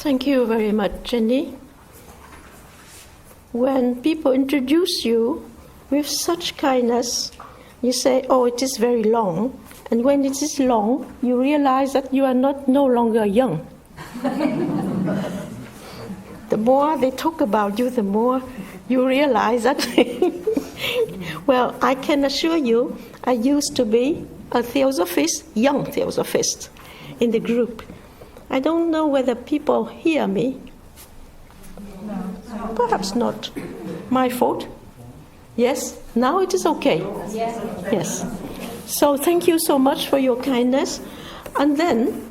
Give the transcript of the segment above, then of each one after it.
Thank you very much, Jenny. When people introduce you with such kindness, you say, oh, it is very long. And when it is long, you realize that you are no longer young. The more they talk about you, the more you realize that. Well, I can assure you, I used to be a theosophist, young theosophist, in the group. I don't know whether people hear me. No. Perhaps not. My fault? Yes? Now it is okay? Yes. So thank you so much for your kindness. And then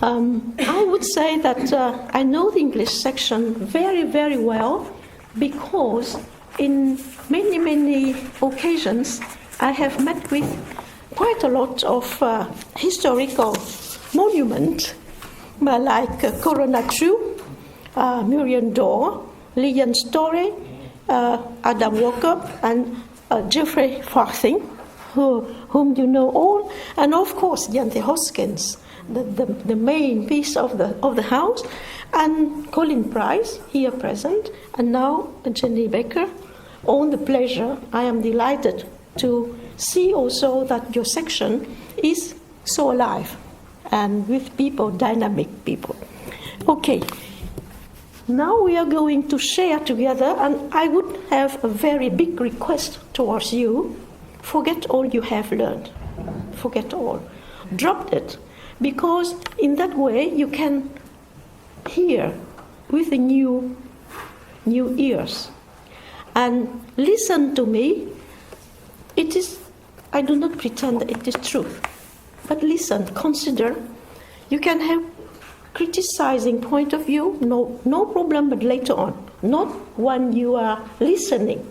I would say that I know the English section very, very well because in many, many occasions I have met with quite a lot of historical monuments like Corona True, Muriel Dorr, Lillian Story, Adam Walker, and Geoffrey Farthing, whom you know all, and of course Jante Hoskins, the main piece of the house, and Colin Price, here present, and now Jenny Baker. All the pleasure. I am delighted to see also that your section is so alive and with people, dynamic people. Okay. Now we are going to share together, and I would have a very big request towards you. Forget all you have learned. Forget all. Drop it, because in that way you can hear with the new ears. And listen to me. It is, I do not pretend that it is truth, but listen, consider. You can have criticizing point of view, no problem, but later on, not when you are listening.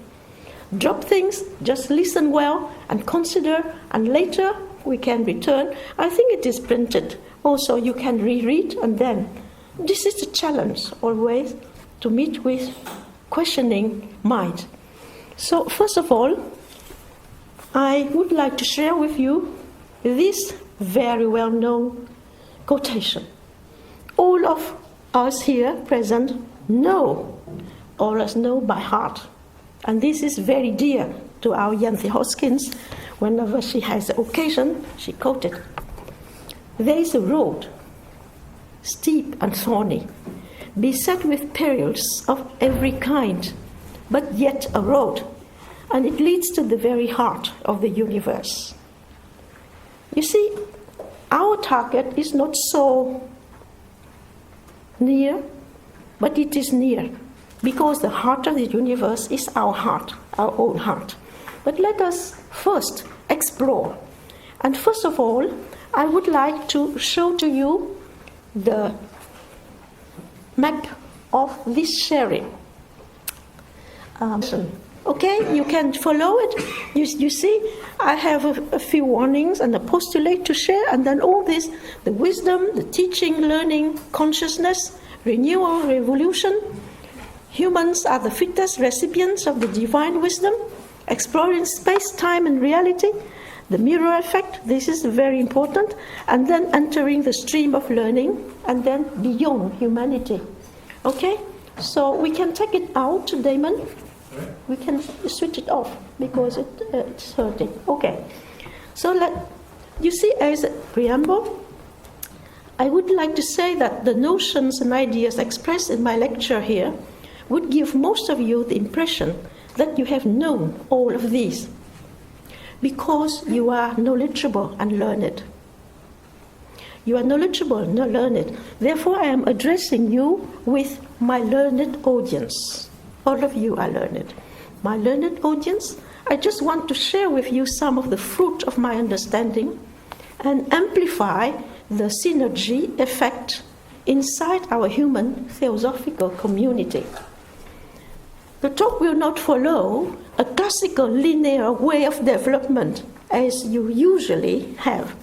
Drop things, just listen well and consider, and later we can return. I think it is printed. Also, you can reread, and then this is the challenge always, to meet with questioning mind. So, first of all, I would like to share with you this very well-known quotation. All of us here present know, or us know by heart. And this is very dear to our Jante Hoskins. Whenever she has the occasion, she quoted. There is a road, steep and thorny, beset with perils of every kind, but yet a road, and it leads to the very heart of the universe. You see, our target is not so near, but it is near, because the heart of the universe is our heart, our own heart. But let us first explore. And first of all, I would like to show to you the map of this sharing. Okay, you can follow it. You see, I have a few warnings and a postulate to share, and then all this, the wisdom, the teaching, learning, consciousness, renewal, revolution. Humans are the fittest recipients of the divine wisdom, exploring space, time, and reality. The mirror effect, this is very important, and then entering the stream of learning, and then beyond humanity. Okay? So we can take it out, Damon. We can switch it off because it's hurting. Okay. So you see, as a preamble, I would like to say that the notions and ideas expressed in my lecture here would give most of you the impression that you have known all of these because you are knowledgeable and learned. You are knowledgeable and learned. Therefore, I am addressing you with my learned audience. All of you are learned. My learned audience, I just want to share with you some of the fruit of my understanding and amplify the synergy effect inside our human theosophical community. The talk will not follow a classical linear way of development as you usually have,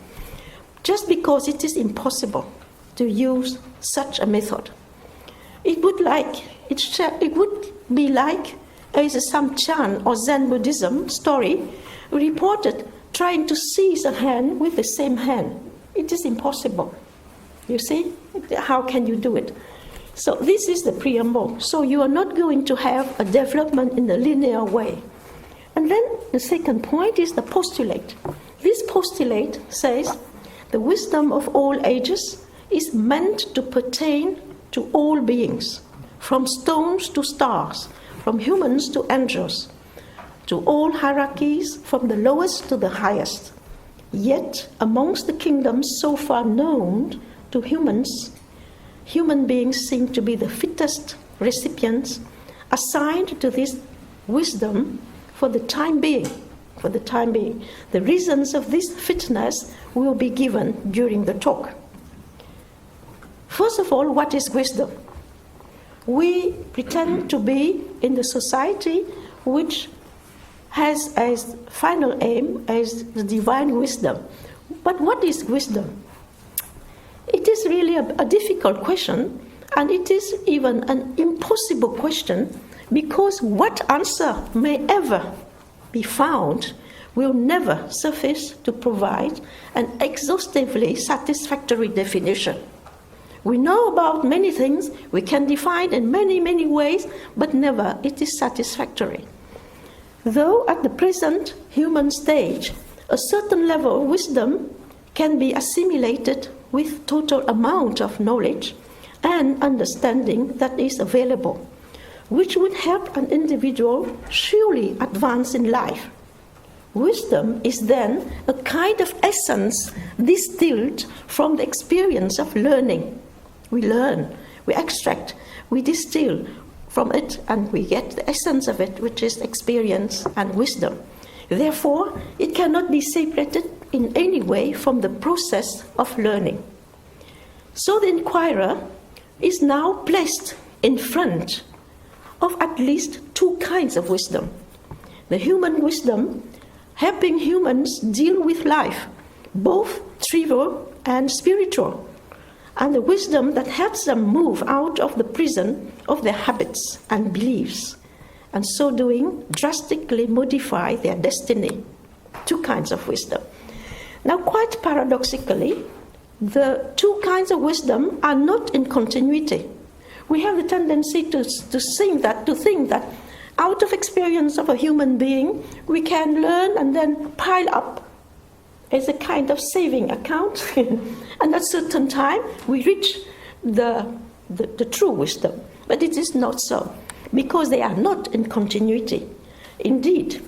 just because it is impossible to use such a method. It would be like as some Tran or Zen Buddhism story reported trying to seize a hand with the same hand. It is impossible. You see? How can you do it? So this is the preamble. So you are not going to have a development in a linear way. And then the second point is the postulate. This postulate says the wisdom of all ages is meant to pertain to all beings, from stones to stars, from humans to angels, to all hierarchies, from the lowest to the highest. Yet, amongst the kingdoms so far known to humans, human beings seem to be the fittest recipients assigned to this wisdom for the time being. For the time being. The reasons of this fitness will be given during the talk. First of all, what is wisdom? We pretend to be in the society which has as final aim as the divine wisdom. But what is wisdom? It is really a difficult question, and it is even an impossible question, because what answer may ever be found will never suffice to provide an exhaustively satisfactory definition. We know about many things, we can define in many, many ways, but never it is satisfactory. Though at the present human stage, a certain level of wisdom can be assimilated with total amount of knowledge and understanding that is available, which would help an individual surely advance in life. Wisdom is then a kind of essence distilled from the experience of learning. We learn, we extract, we distill from it, and we get the essence of it, which is experience and wisdom. Therefore, it cannot be separated in any way from the process of learning. So the inquirer is now placed in front of at least two kinds of wisdom. The human wisdom, helping humans deal with life, both trivial and spiritual, and the wisdom that helps them move out of the prison of their habits and beliefs, and so doing drastically modify their destiny. Two kinds of wisdom. Now, quite paradoxically, the two kinds of wisdom are not in continuity. We have the tendency to think that out of experience of a human being, we can learn and then pile up as a kind of saving account, and at a certain time we reach the true wisdom. But it is not so, because they are not in continuity. Indeed,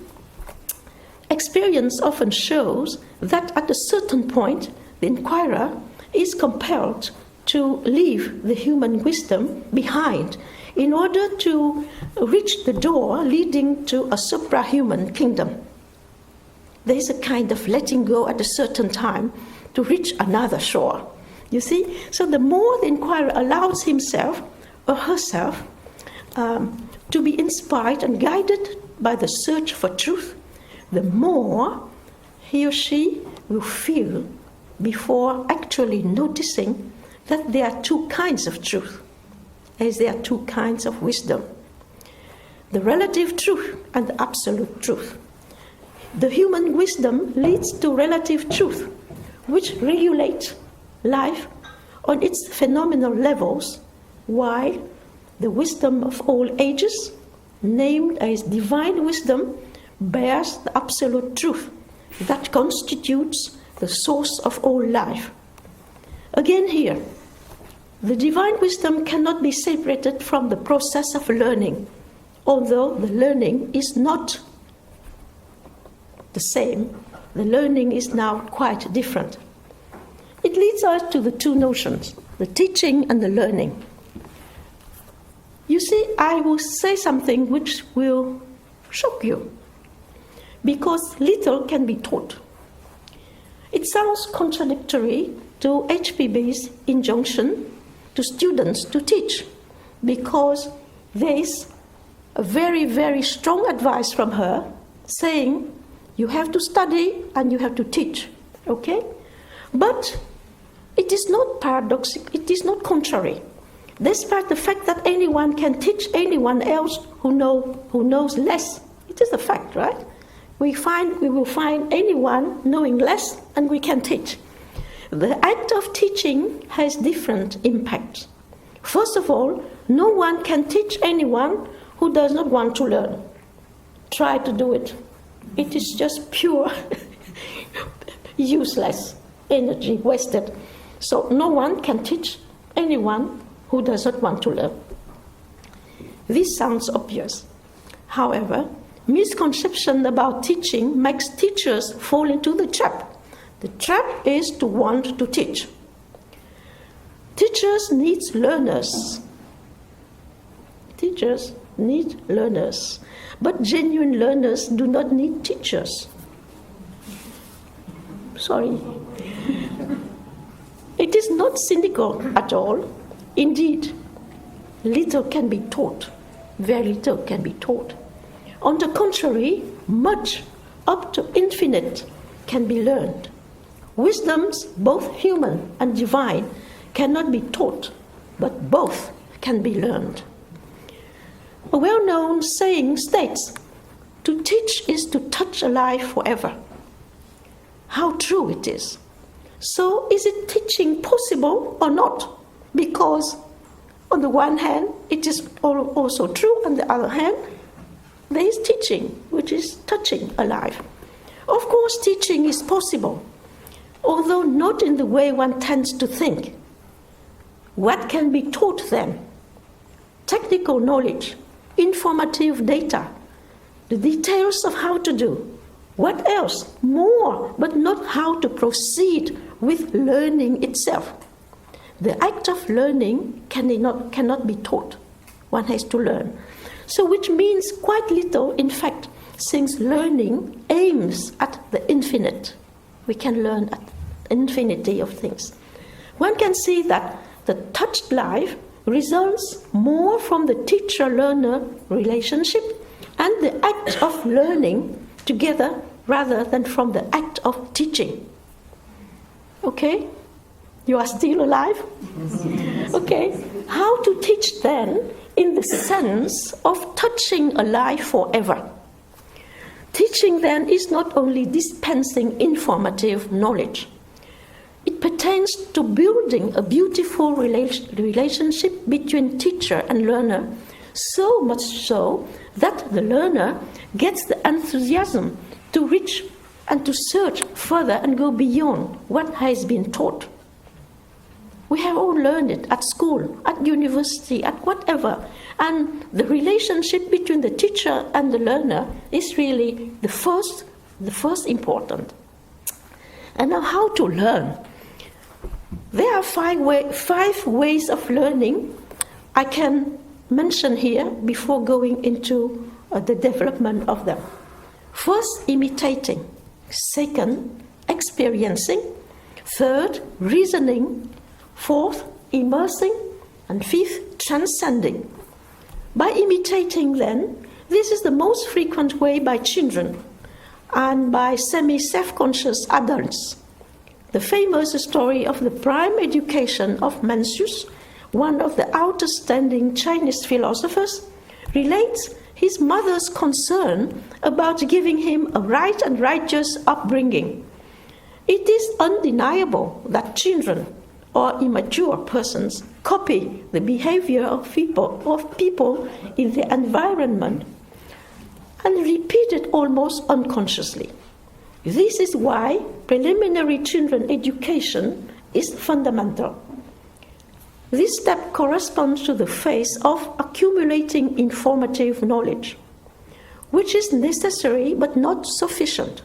experience often shows that at a certain point, the inquirer is compelled to leave the human wisdom behind in order to reach the door leading to a suprahuman kingdom. There is a kind of letting go at a certain time to reach another shore. You see? So the more the inquirer allows himself or herself to be inspired and guided by the search for truth, the more he or she will feel before actually noticing that there are two kinds of truth, as there are two kinds of wisdom. The relative truth and the absolute truth. The human wisdom leads to relative truth, which regulates life on its phenomenal levels, while the wisdom of all ages, named as divine wisdom, bears the absolute truth that constitutes the source of all life. Again here, the divine wisdom cannot be separated from the process of learning, although the learning is not the same. The learning is now quite different. It leads us to the two notions, the teaching and the learning. You see, I will say something which will shock you, because little can be taught. It sounds contradictory to HPB's injunction to students to teach, because there is a very, very strong advice from her saying you have to study and you have to teach, okay? But it is not paradoxical, it is not contrary. Despite the fact that anyone can teach anyone else who knows less, it is a fact, right? We will find anyone knowing less and we can teach. the act of teaching has different impacts. First of all, no one can teach anyone who does not want to learn. Try to do it. It is just pure useless energy wasted. So no one can teach anyone who does not want to learn. This sounds obvious. However, misconception about teaching makes teachers fall into the trap. The trap is to want to teach. Teachers need learners. Teachers need learners. But genuine learners do not need teachers. Sorry. It is not cynical at all. Indeed, little can be taught. Very little can be taught. On the contrary, much, up to infinite, can be learned. Wisdoms, both human and divine, cannot be taught, but both can be learned. A well-known saying states, "To teach is to touch a life forever." How true it is. So, is it teaching possible or not? Because, on the one hand, it is also true, on the other hand, there is teaching, which is touching a life. Of course, teaching is possible, although not in the way one tends to think. What can be taught then? Technical knowledge, informative data, the details of how to do. What else? More, but not how to proceed with learning itself. The act of learning cannot be taught. One has to learn. So which means quite little, in fact, since learning aims at the infinite. We can learn at infinity of things. One can see that the touched life results more from the teacher-learner relationship and the act of learning together rather than from the act of teaching. Okay? You are still alive? Okay. How to teach then in the sense of touching a life forever? Teaching then is not only dispensing informative knowledge. It pertains to building a beautiful relationship between teacher and learner, so much so that the learner gets the enthusiasm to reach and to search further and go beyond what has been taught. We have all learned it at school, at university, at whatever. And the relationship between the teacher and the learner is really the first important. And now how to learn? There are five ways of learning I can mention here before going into the development of them. First, imitating. Second, experiencing. Third, reasoning. Fourth, immersing. And fifth, transcending. By imitating, then, this is the most frequent way by children and by semi-self-conscious adults. The famous story of the prime education of Mencius, one of the outstanding Chinese philosophers, relates his mother's concern about giving him a right and righteous upbringing. It is undeniable that children or immature persons copy the behavior of people in their environment and repeat it almost unconsciously. This is why preliminary children education is fundamental. This step corresponds to the phase of accumulating informative knowledge, which is necessary but not sufficient.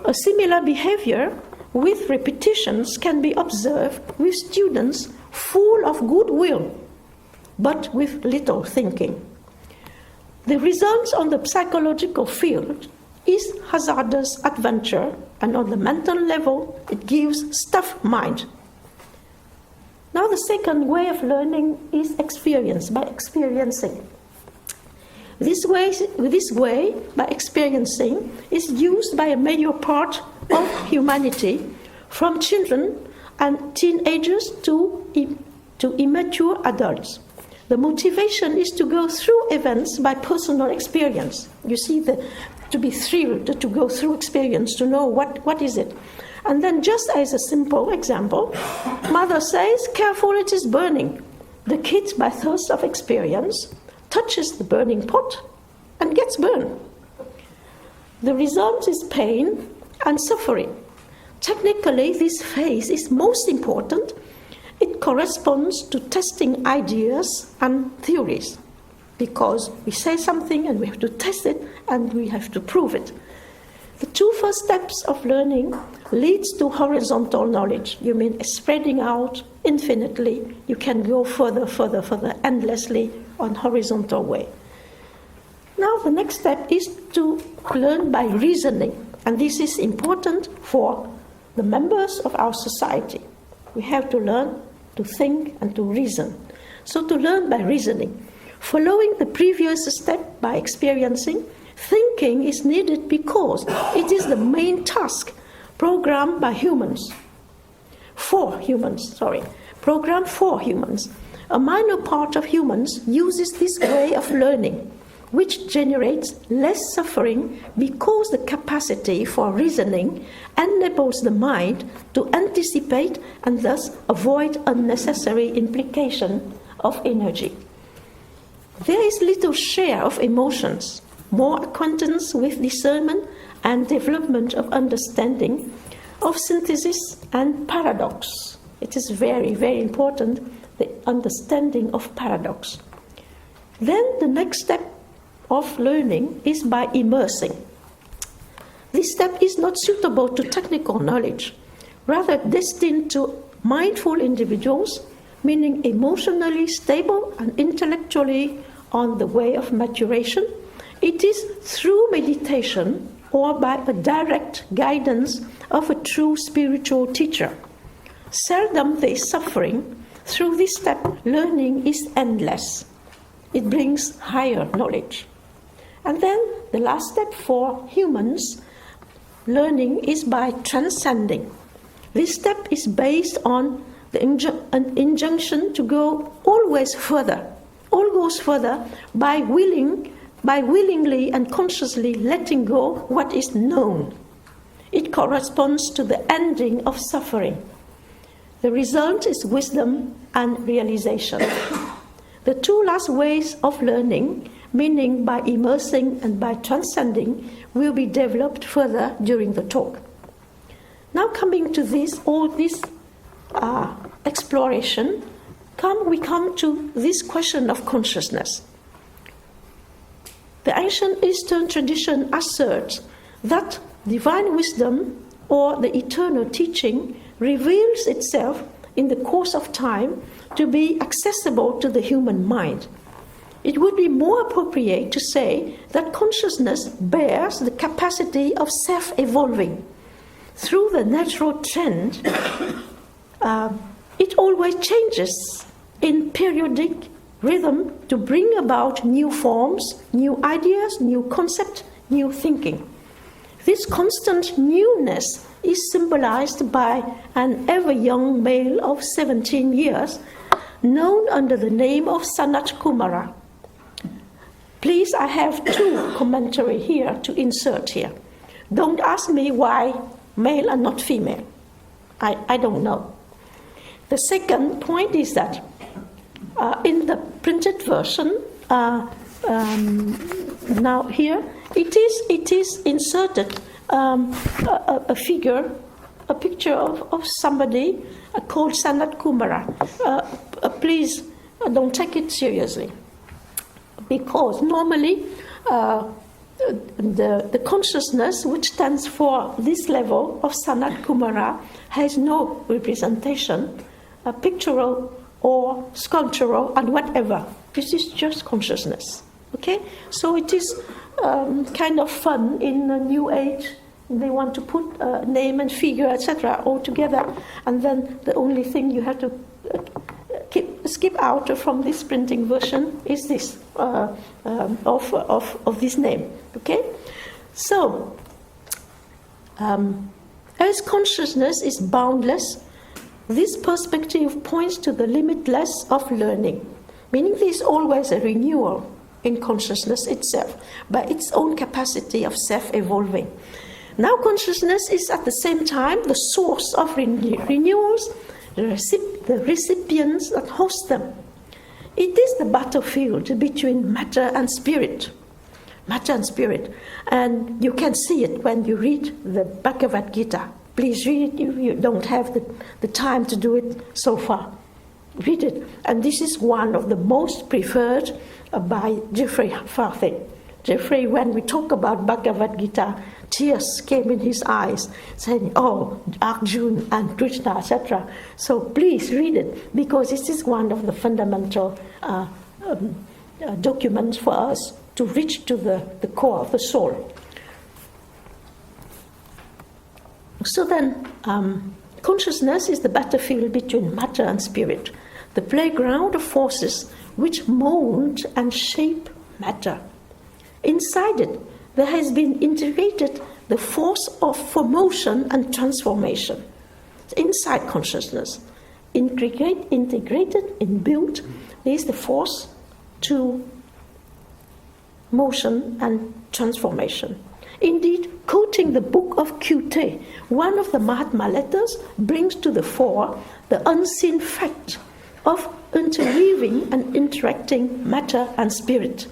A similar behavior with repetitions can be observed with students full of goodwill, but with little thinking. The results on the psychological field is hazardous adventure, and on the mental level, it gives stuffed mind. Now the second way of learning is experience, by experiencing. This way, by experiencing, is used by a major part of humanity, from children and teenagers to immature adults. The motivation is to go through events by personal experience. You see, to be thrilled, to go through experience, to know what is it. And then just as a simple example, mother says, careful, it is burning. The kid, by thirst of experience, touches the burning pot and gets burned. The result is pain and suffering. Technically, this phase is most important. It corresponds to testing ideas and theories, because we say something and we have to test it and we have to prove it. The two first steps of learning leads to horizontal knowledge. You mean spreading out infinitely. You can go further, endlessly on horizontal way. Now the next step is to learn by reasoning. And this is important for the members of our society. We have to learn to think and to reason. So to learn by reasoning. Following the previous step by experiencing, thinking is needed because it is the main task programmed for humans. Programmed for humans. A minor part of humans uses this way of learning, which generates less suffering because the capacity for reasoning enables the mind to anticipate and thus avoid unnecessary implication of energy. There is little share of emotions, more acquaintance with discernment and development of understanding, of synthesis and paradox. It is very, very important, the understanding of paradox. Then the next step of learning is by immersing. This step is not suitable to technical knowledge, rather destined to mindful individuals, meaning emotionally stable and intellectually on the way of maturation. It is through meditation or by a direct guidance of a true spiritual teacher. Seldom there is suffering. Through this step, learning is endless. It brings higher knowledge. And then the last step for humans, learning is by transcending. This step is based on an injunction to go always further. All goes further by willingly and consciously letting go what is known. It corresponds to the ending of suffering. The result is wisdom and realization. The two last ways of learning, meaning by immersing and by transcending, will be developed further during the talk. Now coming to this exploration, we come to this question of consciousness. The ancient Eastern tradition asserts that divine wisdom or the eternal teaching reveals itself in the course of time to be accessible to the human mind. It would be more appropriate to say that consciousness bears the capacity of self-evolving. Through the natural trend, it always changes in periodic rhythm to bring about new forms, new ideas, new concepts, new thinking. This constant newness is symbolized by an ever-young male of 17 years, known under the name of Sanat Kumara. Please, I have two commentaries here to insert here. Don't ask me why male and not female. I don't know. The second point is that in the printed version, now here, it is inserted a figure, a picture of somebody called Sanat Kumara. Please don't take it seriously, because normally the consciousness which stands for this level of Sanat Kumara has no representation, pictorial or sculptural and whatever. This is just consciousness. Okay, so it is kind of fun in the New Age. They want to put name and figure, etc., all together, and then the only thing you have to skip out from this printing version is this of this name. Okay, so as consciousness is boundless, this perspective points to the limitless of learning, meaning there is always a renewal in consciousness itself by its own capacity of self-evolving. Now consciousness is at the same time the source of renewals, the recipients that host them. It is the battlefield between matter and spirit. Matter and spirit. And you can see it when you read the Bhagavad Gita. Please read it if you don't have the time to do it so far. Read it. And this is one of the most preferred by Jeffrey Farthing. Jeffrey, when we talk about Bhagavad Gita, tears came in his eyes, saying, oh, Arjuna and Krishna, etc. So please read it, because this is one of the fundamental documents for us to reach to the core of the soul. So then, consciousness is the battlefield between matter and spirit, the playground of forces which mold and shape matter. Inside it, there has been integrated the force for motion and transformation. Inside consciousness, integrated, inbuilt, is the force to motion and transformation. Indeed, quoting the book of Qt, one of the Mahatma letters brings to the fore the unseen fact of interweaving and interacting matter and spirit.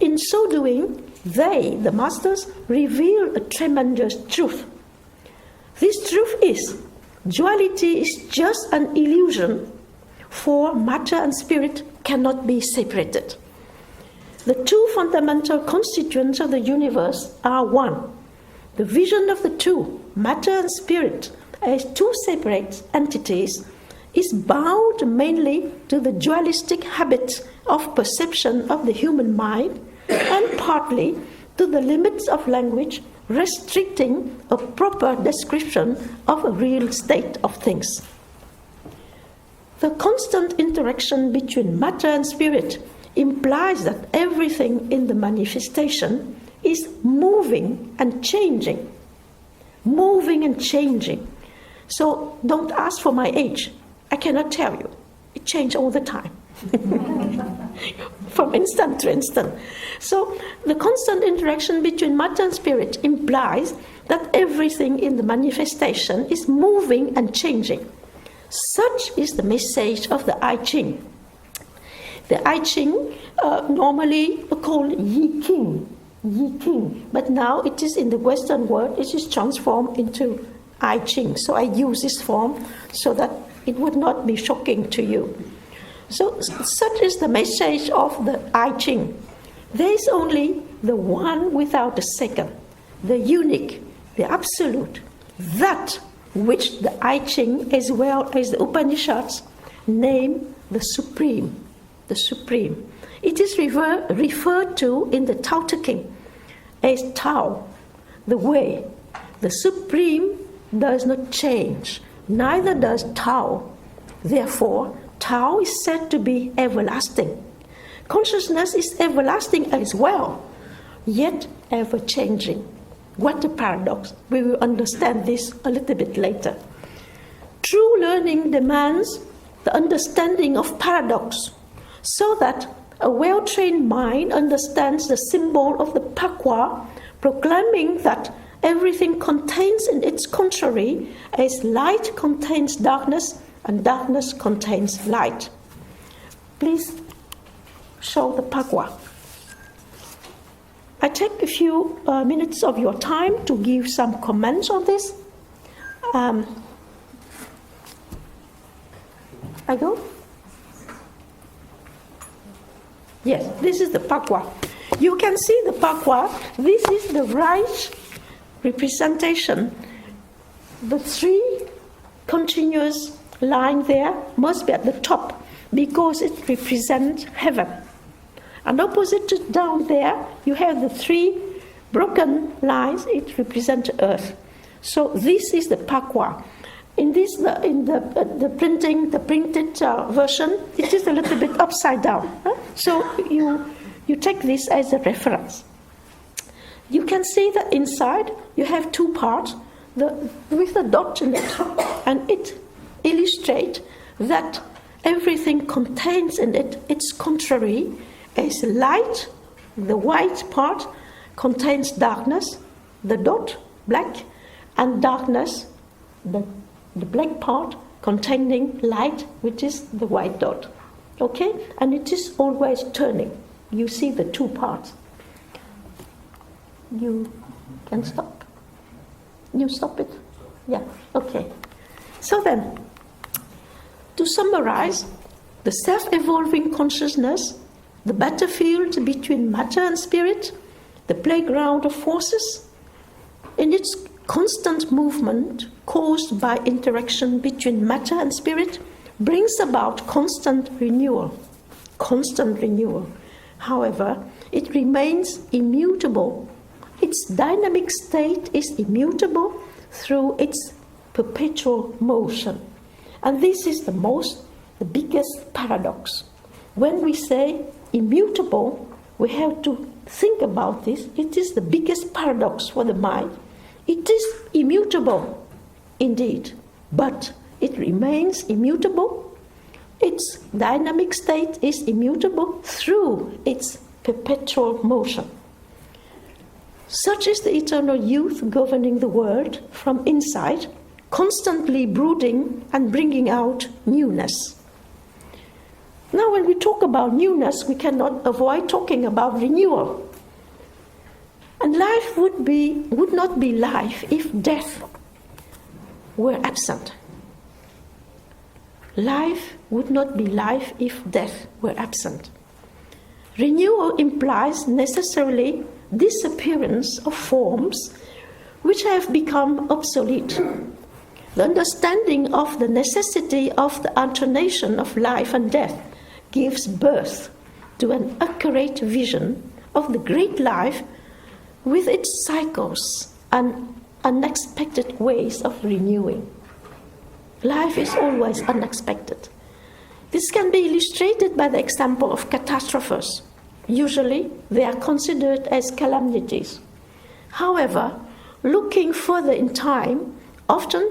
In so doing, they, the masters, reveal a tremendous truth. This truth is, duality is just an illusion, for matter and spirit cannot be separated. The two fundamental constituents of the universe are one. The vision of the two, matter and spirit, as two separate entities, is bound mainly to the dualistic habit of perception of the human mind, and partly to the limits of language restricting a proper description of a real state of things. The constant interaction between matter and spirit implies that everything in the manifestation is moving and changing. Moving and changing. So don't ask for my age. I cannot tell you. It changes all the time. From instant to instant. So the constant interaction between matter and spirit implies that everything in the manifestation is moving and changing. Such is the message of the I Ching. The I Ching, normally called Yi King, but now it is in the Western world, it is transformed into I Ching. So I use this form so that it would not be shocking to you. So such is the message of the I Ching. There is only the one without the second, the unique, the absolute, that which the I Ching as well as the Upanishads name the supreme. The supreme. It is referred to in the Tao Te Ching as Tao, the way. The supreme does not change, neither does Tao. Therefore, Tao is said to be everlasting. Consciousness is everlasting as well, yet ever-changing. What a paradox. We will understand this a little bit later. True learning demands the understanding of paradox, so that a well-trained mind understands the symbol of the pakwa, proclaiming that everything contains in its contrary, as light contains darkness and darkness contains light. Please show the pakwa. I take a few minutes of your time to give some comments on this. I go? Yes, this is the pakwa. You can see the pakwa. This is the right representation. The three continuous line there must be at the top because it represents heaven. And opposite to down there, you have the three broken lines. It represents earth. So this is the pakwa. In this, the printed version, it is a little bit upside down. So you take this as a reference. You can see that inside you have two parts, with a dot in it, and it illustrates that everything contains in it its contrary, as light, the white part, contains darkness, the dot, black, and darkness, the black part containing light, which is the white dot. Okay? And it is always turning. You see the two parts. You can stop. You stop it? Yeah, okay. So then, to summarize, the self-evolving consciousness, the battlefield between matter and spirit, the playground of forces, in its constant movement caused by interaction between matter and spirit, brings about constant renewal. Constant renewal. However, it remains immutable. Its dynamic state is immutable through its perpetual motion. And this is the biggest paradox. When we say immutable, we have to think about this. It is the biggest paradox for the mind. It is immutable, indeed, but it remains immutable. Its dynamic state is immutable through its perpetual motion. Such is the eternal youth governing the world from inside, constantly brooding and bringing out newness. Now, when we talk about newness, we cannot avoid talking about renewal. And life would not be life if death were absent. Life would not be life if death were absent. Renewal implies necessarily disappearance of forms which have become obsolete. The understanding of the necessity of the alternation of life and death gives birth to an accurate vision of the great life with its cycles and unexpected ways of renewing. Life is always unexpected. This can be illustrated by the example of catastrophes. Usually, they are considered as calamities. However, looking further in time, often,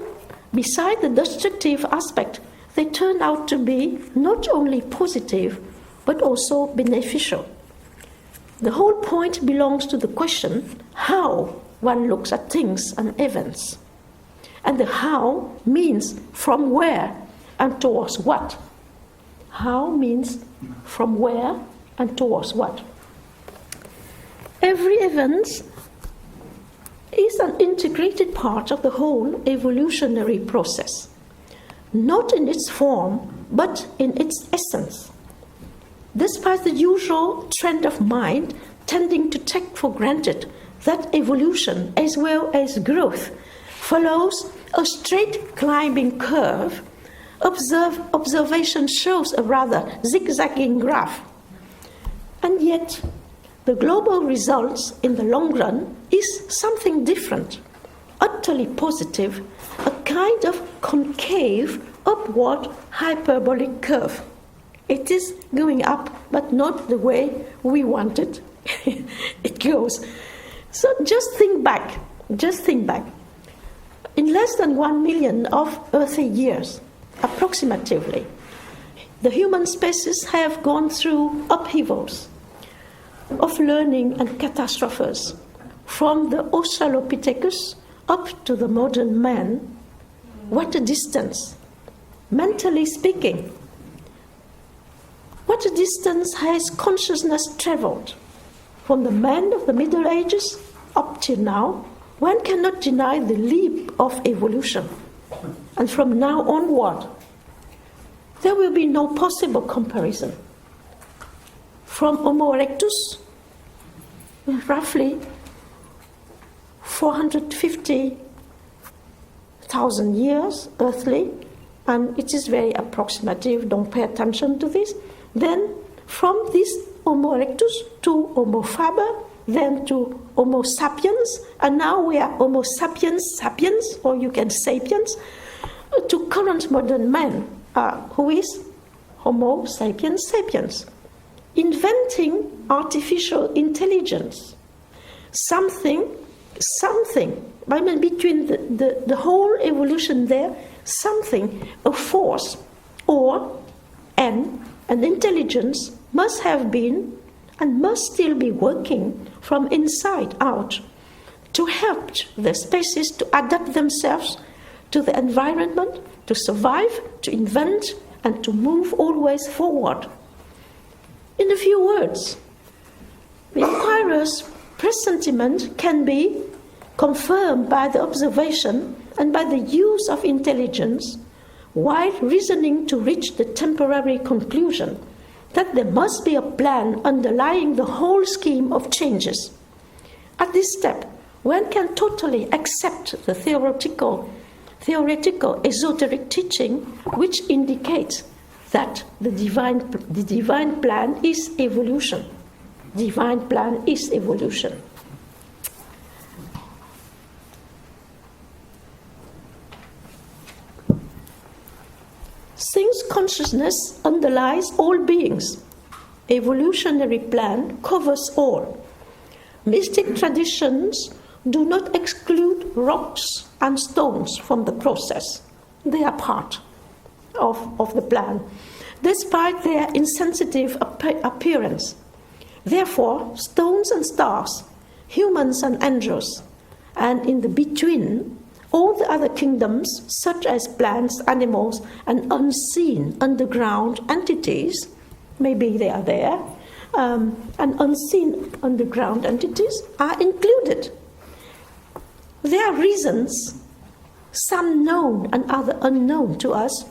beside the destructive aspect, they turn out to be not only positive, but also beneficial. The whole point belongs to the question how one looks at things and events. And the how means from where and towards what. How means from where and towards what. Every event is an integrated part of the whole evolutionary process, not in its form, but in its essence. Despite the usual trend of mind tending to take for granted that evolution as well as growth follows a straight climbing curve, observation shows a rather zigzagging graph. And yet, the global results in the long run is something different, utterly positive, a kind of concave upward hyperbolic curve. It is going up, but not the way we want it. It goes. So just think back. In less than 1 million of earthly years, approximately, the human species have gone through upheavals of learning and catastrophes, from the Australopithecus up to the modern man. What a distance, mentally speaking. What a distance has consciousness traveled? From the man of the Middle Ages up till now, one cannot deny the leap of evolution. And from now onward, there will be no possible comparison. From Homo erectus, roughly 450,000 years earthly, and it is very approximative, don't pay attention to this. Then from this Homo erectus to Homo faber, then to Homo sapiens, and now we are Homo sapiens sapiens, or you can sapiens, to current modern man, who is Homo sapiens sapiens. Inventing artificial intelligence, something, I mean between the whole evolution there, something, a force, or an intelligence must have been and must still be working from inside out to help the species to adapt themselves to the environment, to survive, to invent, and to move always forward. In a few words, the inquirer's presentiment can be confirmed by the observation and by the use of intelligence, while reasoning to reach the temporary conclusion that there must be a plan underlying the whole scheme of changes. At this step, one can totally accept the theoretical esoteric teaching which indicates that the divine plan is evolution. Divine plan is evolution. Since consciousness underlies all beings, evolutionary plan covers all. Mystic traditions do not exclude rocks and stones from the process. They are part of the plan, despite their insensitive appearance. Therefore, stones and stars, humans and angels, and in the between, all the other kingdoms, such as plants, animals, and unseen underground entities, maybe they are there, and unseen underground entities are included. There are reasons, some known and other unknown to us,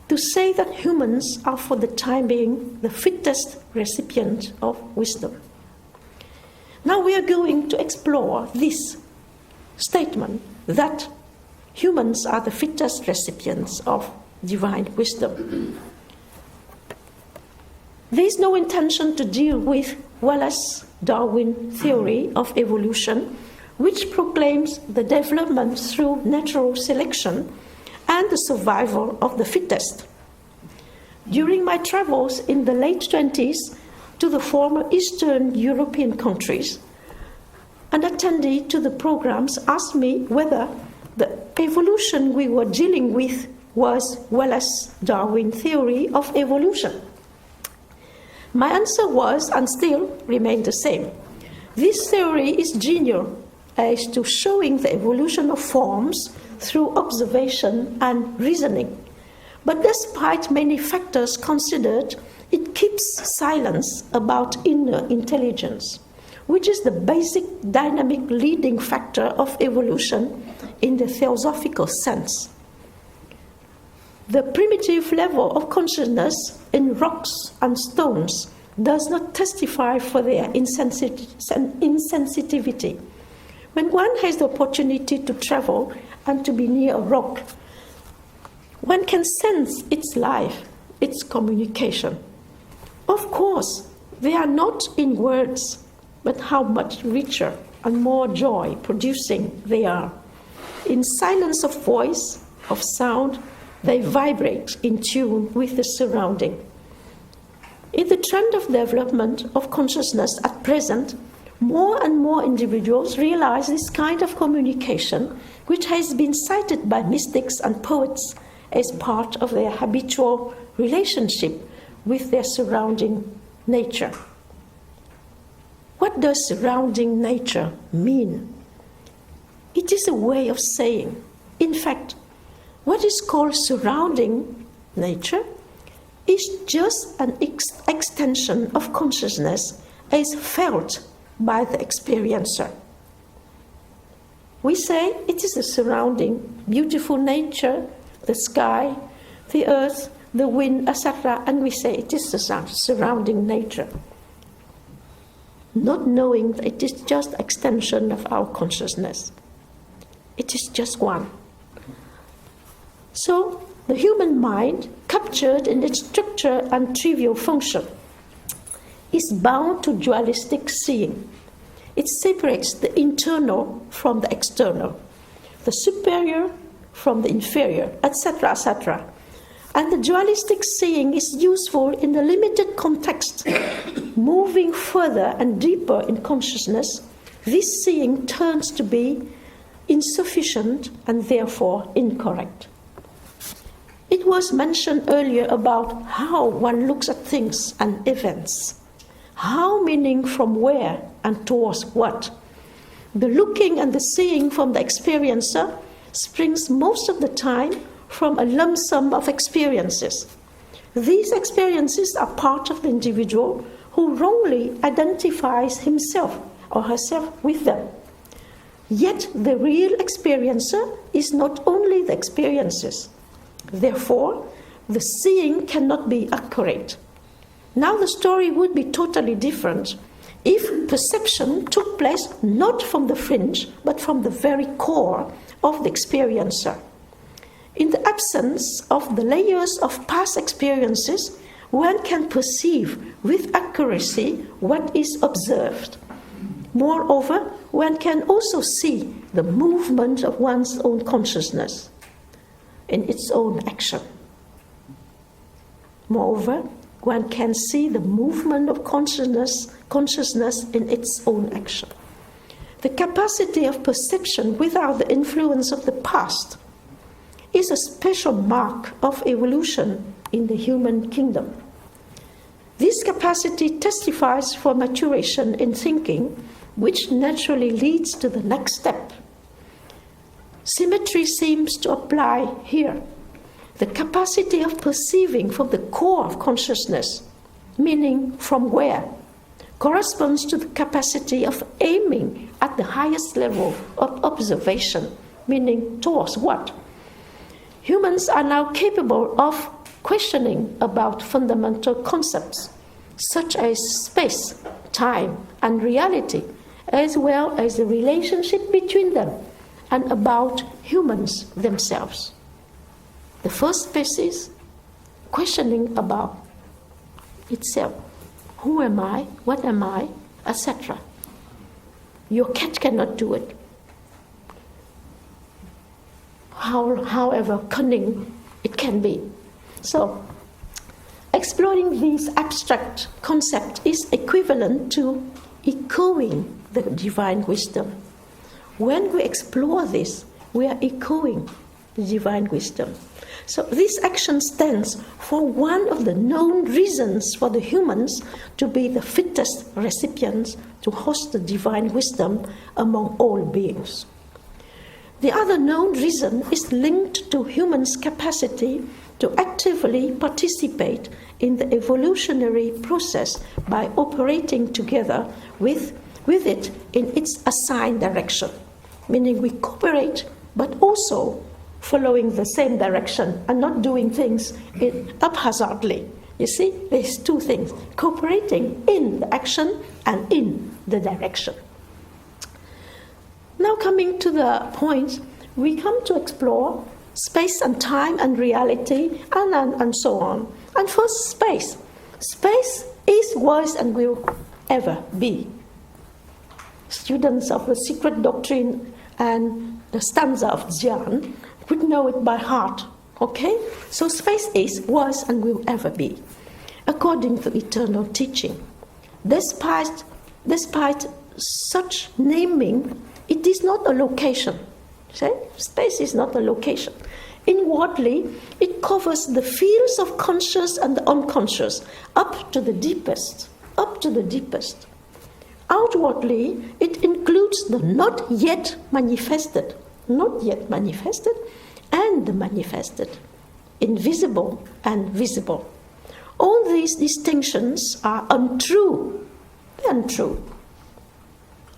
to say that humans are for the time being the fittest recipient of wisdom. Now we are going to explore this statement that humans are the fittest recipients of divine wisdom. There is no intention to deal with Wallace-Darwin theory of evolution, which proclaims the development through natural selection and the survival of the fittest. During my travels in the late 20s to the former Eastern European countries, an attendee to the programs asked me whether the evolution we were dealing with was Wallace-Darwin theory of evolution. My answer was, and still remained the same. This theory is general as to showing the evolution of forms through observation and reasoning. But despite many factors considered, it keeps silence about inner intelligence, which is the basic dynamic leading factor of evolution in the theosophical sense. The primitive level of consciousness in rocks and stones does not testify for their insensitivity. When one has the opportunity to travel and to be near a rock, one can sense its life, its communication. Of course, they are not in words, but how much richer and more joy producing they are. In silence of voice, of sound, they vibrate in tune with the surrounding. In the trend of development of consciousness at present, more and more individuals realize this kind of communication, which has been cited by mystics and poets as part of their habitual relationship with their surrounding nature. What does surrounding nature mean? It is a way of saying, in fact, what is called surrounding nature is just an extension of consciousness as felt by the experiencer. We say it is the surrounding, beautiful nature, the sky, the earth, the wind, etc., and we say it is the surrounding nature, not knowing that it is just extension of our consciousness. It is just one. So, the human mind, captured in its structure and trivial function, is bound to dualistic seeing. It separates the internal from the external, the superior from the inferior, etc., etc. And the dualistic seeing is useful in the limited context. Moving further and deeper in consciousness, this seeing turns to be insufficient and therefore incorrect. It was mentioned earlier about how one looks at things and events. How meaning from where and towards what? the looking and the seeing from the experiencer springs most of the time from a lump sum of experiences. These experiences are part of the individual who wrongly identifies himself or herself with them. Yet the real experiencer is not only the experiences. Therefore, the seeing cannot be accurate. Now the story would be totally different if perception took place not from the fringe, but from the very core of the experiencer. In the absence of the layers of past experiences, one can perceive with accuracy what is observed. Moreover, one can also see the movement of one's own consciousness in its own action. Moreover, one can see the movement of consciousness in its own action. The capacity of perception without the influence of the past is a special mark of evolution in the human kingdom. This capacity testifies for maturation in thinking, which naturally leads to the next step. Symmetry seems to apply here. The capacity of perceiving from the core of consciousness, meaning from where, corresponds to the capacity of aiming at the highest level of observation, meaning towards what. Humans are now capable of questioning about fundamental concepts, such as space, time, and reality, as well as the relationship between them, and about humans themselves. The first species, questioning about itself. Who am I? What am I? Etc. Your cat cannot do it. However cunning it can be. So, exploring these abstract concepts is equivalent to echoing the divine wisdom. When we explore this, we are echoing the divine wisdom. So this action stands for one of the known reasons for the humans to be the fittest recipients to host the divine wisdom among all beings. The other known reason is linked to humans' capacity to actively participate in the evolutionary process by operating together with it in its assigned direction. Meaning we cooperate, but also following the same direction and not doing things haphazardly. You see, there's two things, cooperating in the action and in the direction. Now coming to the point, we come to explore space and time and reality and so on. And first, space. Space is, was, and will ever be. Students of the Secret Doctrine and the stanza of Tran would know it by heart. Okay? So space is, was, and will ever be, according to eternal teaching. Despite such naming, it is not a location. See? Space is not a location. Inwardly, it covers the fields of conscious and the unconscious, up to the deepest. Outwardly, it includes the not yet manifested, and the manifested, invisible and visible. All these distinctions are untrue. They're untrue.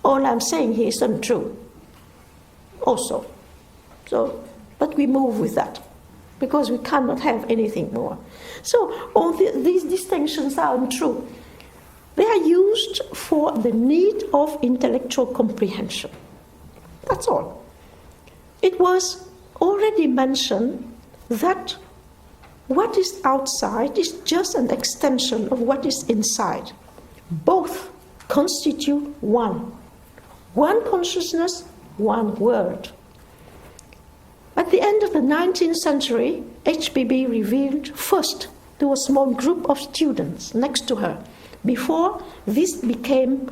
All I'm saying here is untrue also. So, but we move with that because we cannot have anything more. So all these distinctions are untrue. They are used for the need of intellectual comprehension. That's all. It was already mentioned that what is outside is just an extension of what is inside. Both constitute one. One consciousness, one word. At the end of the 19th century, HBB revealed first to a small group of students next to her, before this came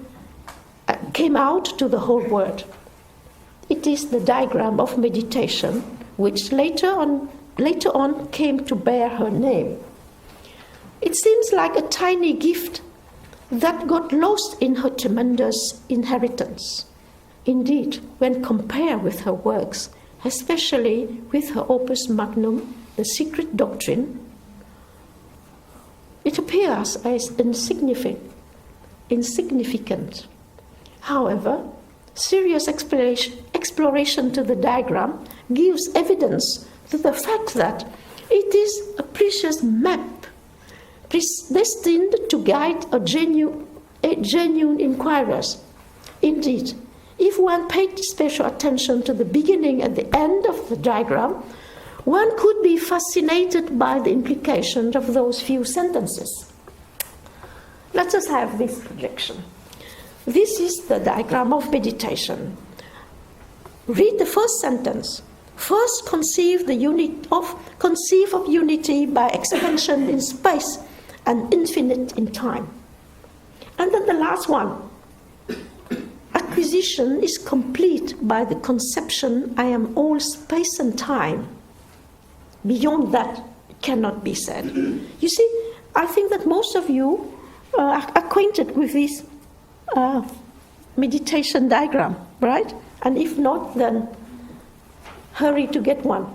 out to the whole world. It is the diagram of meditation, which later on came to bear her name. It seems like a tiny gift that got lost in her tremendous inheritance. Indeed, when compared with her works, especially with her opus magnum, The Secret Doctrine, it appears as insignificant. However, serious exploration to the diagram gives evidence to the fact that it is a precious map destined to guide genuine inquirers. Indeed, if one paid special attention to the beginning and the end of the diagram, one could be fascinated by the implications of those few sentences. Let us have this projection. This is the diagram of meditation. Read the first sentence. First, conceive of unity by expansion in space and infinite in time. And then the last one. Acquisition is complete by the conception I am all space and time. Beyond that, it cannot be said. You see, I think that most of you are acquainted with this meditation diagram, right? And if not, then hurry to get one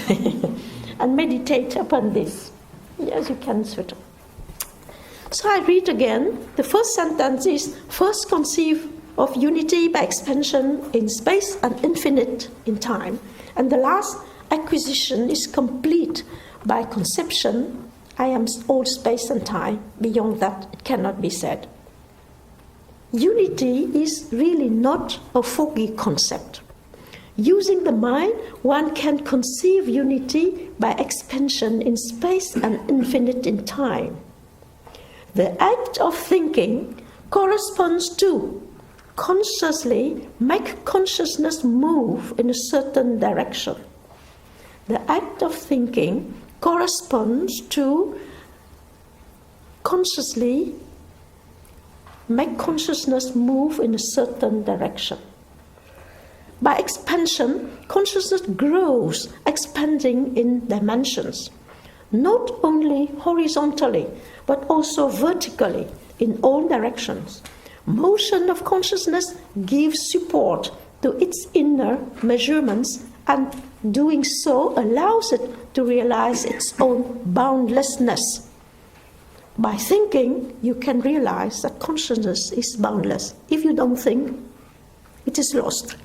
and meditate upon this. Yes, you can, sort of. So I read again. The first sentence is, first conceive of unity by expansion in space and infinite in time. And the last, acquisition is complete by conception. I am all space and time. Beyond that, it cannot be said. Unity is really not a foggy concept. Using the mind, one can conceive unity by expansion in space and infinite in time. The act of thinking corresponds to consciously make consciousness move in a certain direction. The act of thinking corresponds to consciously make consciousness move in a certain direction. By expansion, consciousness grows, expanding in dimensions, not only horizontally, but also vertically in all directions. Motion of consciousness gives support to its inner measurements, and doing so allows it to realize its own boundlessness. By thinking, you can realize that consciousness is boundless. If you don't think, it is lost.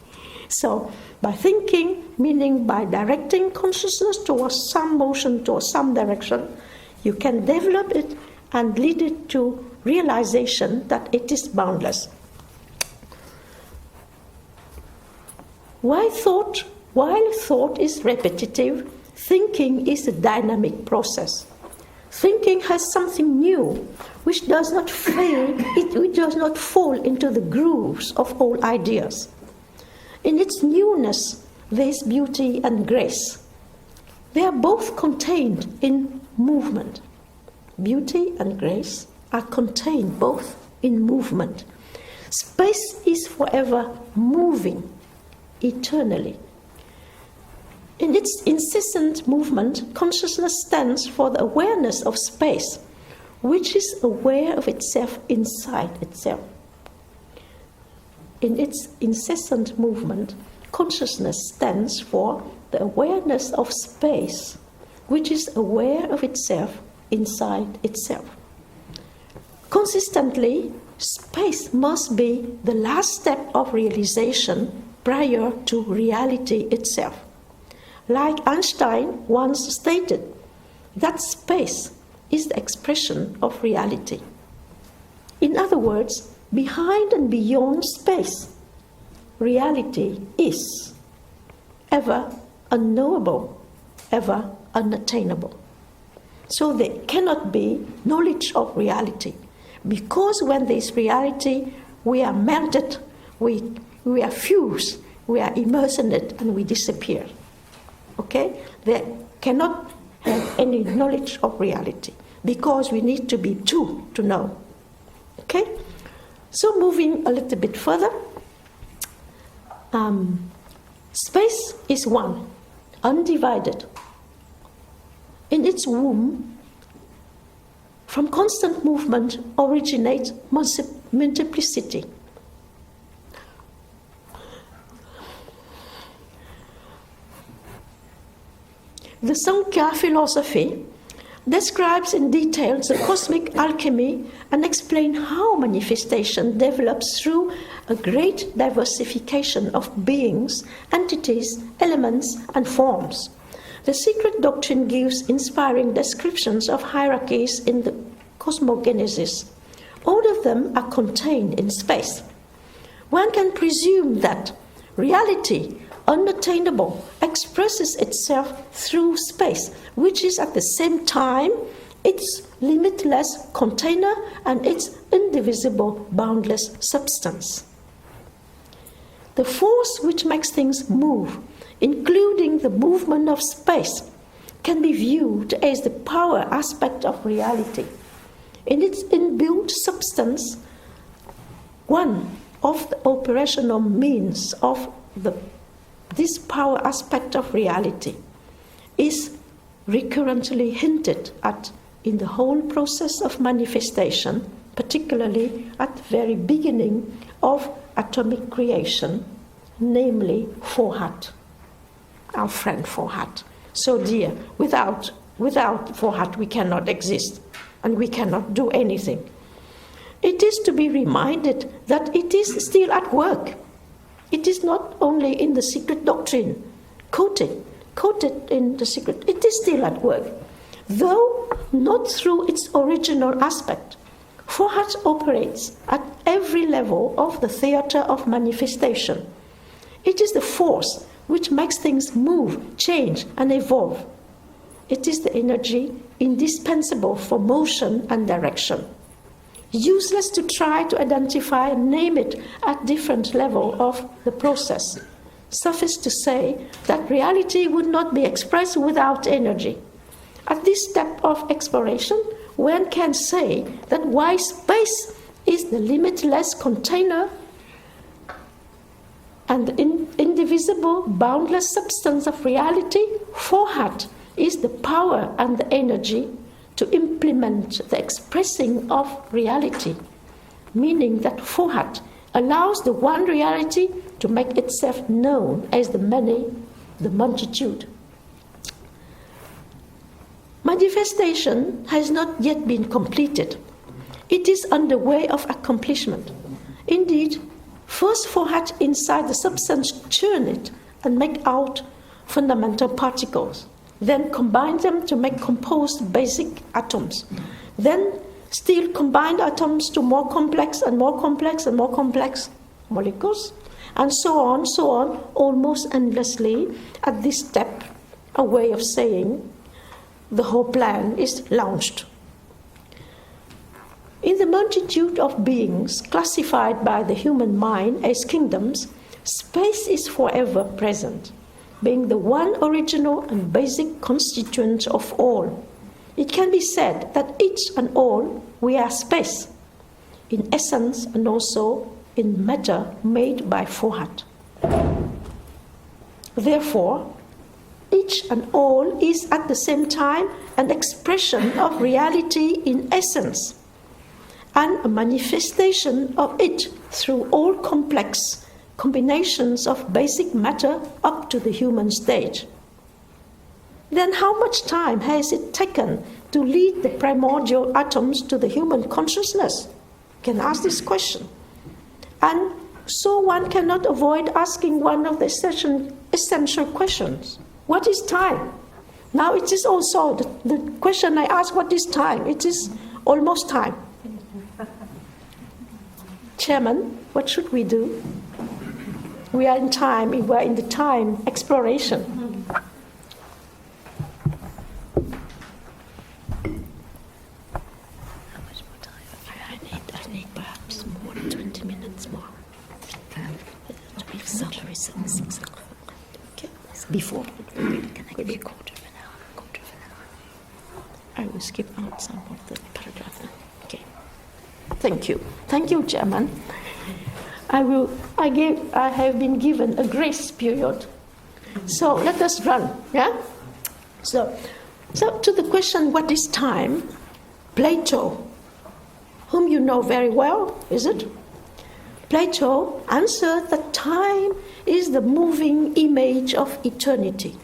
So, by thinking, meaning by directing consciousness towards some motion, towards some direction, you can develop it and lead it to realization that it is boundless. While thought is repetitive, thinking is a dynamic process. Thinking has something new, which does not fall into the grooves of old ideas. In its newness, there is beauty and grace. They are both contained in movement. Beauty and grace are contained both in movement. Space is forever moving, eternally. In its incessant movement, consciousness stands for the awareness of space, which is aware of itself inside itself. In its incessant movement, consciousness stands for the awareness of space, which is aware of itself inside itself. Consistently, space must be the last step of realization prior to reality itself. Like Einstein once stated, that space is the expression of reality. In other words, behind and beyond space, reality is ever unknowable, ever unattainable. So there cannot be knowledge of reality, because when there is reality, we are melted, we are fused, we are immersed in it, and we disappear. Okay? There cannot have any knowledge of reality, because we need to be two to know. Okay? So moving a little bit further, space is one, undivided. In its womb, from constant movement originates multiplicity. The Sankhya philosophy describes in detail the cosmic alchemy and explains how manifestation develops through a great diversification of beings, entities, elements, and forms. The secret doctrine gives inspiring descriptions of hierarchies in the cosmogenesis. All of them are contained in space. One can presume that reality, unattainable, expresses itself through space, which is at the same time its limitless container and its indivisible, boundless substance. The force which makes things move, including the movement of space, can be viewed as the power aspect of reality. In its inbuilt substance, one of the operational means of this power aspect of reality is recurrently hinted at in the whole process of manifestation, particularly at the very beginning of atomic creation, namely Forhat, our friend Forhat. So dear, without Forhat we cannot exist and we cannot do anything. It is to be reminded that it is still at work. It is not only in the secret doctrine, quoted in the secret, it is still at work. Though not through its original aspect, Forhat operates at every level of the theatre of manifestation. It is the force which makes things move, change, and evolve. It is the energy indispensable for motion and direction. Useless to try to identify and name it at different levels of the process. Suffice to say that reality would not be expressed without energy. At this step of exploration, one can say that while space is the limitless container and the indivisible, boundless substance of reality, Forhat is the power and the energy to implement the expressing of reality, meaning that Forhat allows the one reality to make itself known as the many, the multitude. Manifestation has not yet been completed. It is on the way of accomplishment. Indeed, first Forhat inside the substance churn it and make out fundamental particles, then combine them to make composed basic atoms, then still combine atoms to more complex and more complex and more complex molecules, and so on, almost endlessly. At this step, a way of saying the whole plan is launched. In the multitude of beings classified by the human mind as kingdoms, space is forever present, being the one original and basic constituent of all. It can be said that each and all we are space, in essence and also in matter made by Forhat. Therefore, each and all is at the same time an expression of reality in essence, and a manifestation of it through all complex combinations of basic matter up to the human stage. Then how much time has it taken to lead the primordial atoms to the human consciousness? You can ask this question. And so one cannot avoid asking one of the essential questions. What is time? Now it is also the question I ask, what is time? It is almost time. Chairman, what should we do? We are in time, we are in the time exploration. How much more time? I need perhaps more than 20 minutes more. Very 6 o'clock. Okay. Before. Can I give you a quarter of an hour? I will skip out some of the paragraph. Okay. Thank you. Thank you, Chairman. I have been given a grace period. So let us run. Yeah? So to the question, what is time? Plato, whom you know very well, is it? Plato answered that time is the moving image of eternity.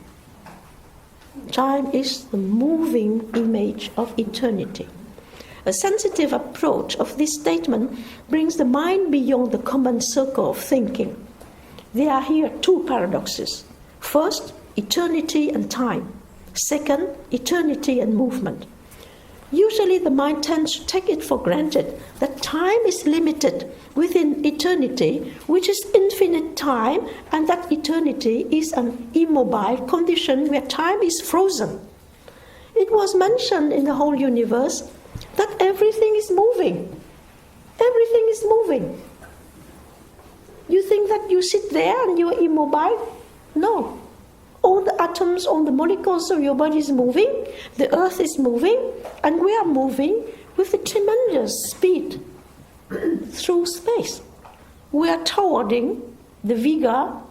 Time is the moving image of eternity. A sensitive approach of this statement brings the mind beyond the common circle of thinking. There are here two paradoxes. First, eternity and time. Second, eternity and movement. Usually the mind tends to take it for granted that time is limited within eternity, which is infinite time, and that eternity is an immobile condition where time is frozen. It was mentioned in the whole universe that everything is moving. Everything is moving. You think that you sit there and you are immobile? No. All the atoms, all the molecules of your body is moving, the earth is moving, and we are moving with a tremendous speed through space. We are towarding the Vega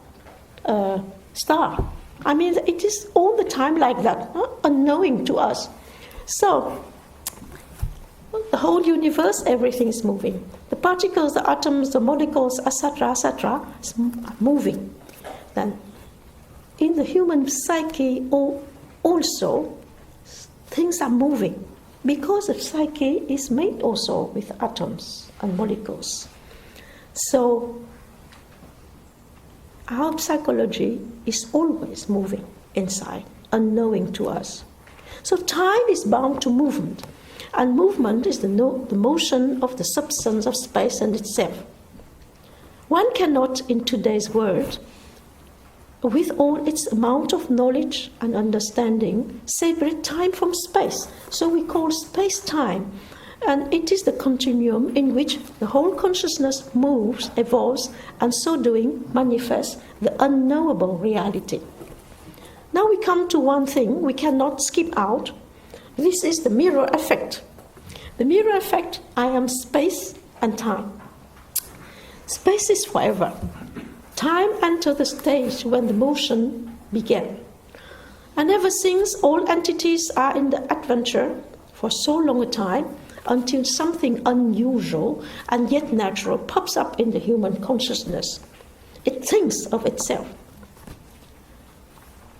star. I mean, it is all the time like that, unknowing to us. So, the whole universe, everything is moving. The particles, the atoms, the molecules, etc., are moving. Then, in the human psyche also, things are moving, because the psyche is made also with atoms and molecules. So, our psychology is always moving inside, unknowing to us. So time is bound to movement, and movement is the motion of the substance of space and itself. One cannot, in today's world, with all its amount of knowledge and understanding, separate time from space. So we call space-time, and it is the continuum in which the whole consciousness moves, evolves, and so doing manifests the unknowable reality. Now we come to one thing we cannot skip out. This is the mirror effect. The mirror effect, I am space and time. Space is forever. Time entered the stage when the motion began. And ever since, all entities are in the adventure for so long a time until something unusual and yet natural pops up in the human consciousness. It thinks of itself.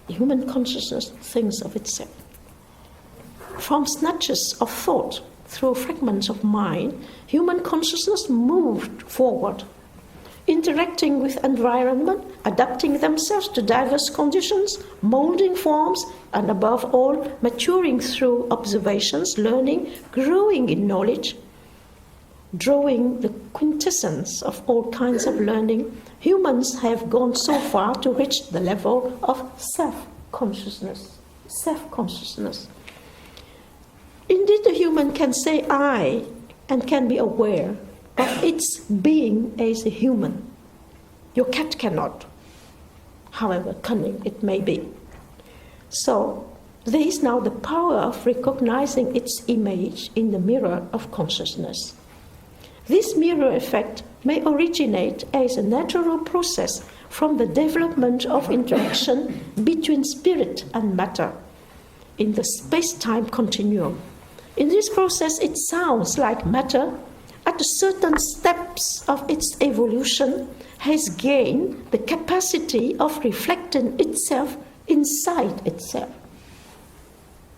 The human consciousness thinks of itself. From snatches of thought through fragments of mind, human consciousness moved forward, interacting with environment, adapting themselves to diverse conditions, molding forms, and above all, maturing through observations, learning, growing in knowledge, drawing the quintessence of all kinds of learning. Humans have gone so far to reach the level of self-consciousness. Self-consciousness. Indeed, the human can say I and can be aware of its being as a human. Your cat cannot, however cunning it may be. So, there is now the power of recognizing its image in the mirror of consciousness. This mirror effect may originate as a natural process from the development of interaction between spirit and matter in the space-time continuum. In this process, it sounds like matter, at certain steps of its evolution, has gained the capacity of reflecting itself inside itself.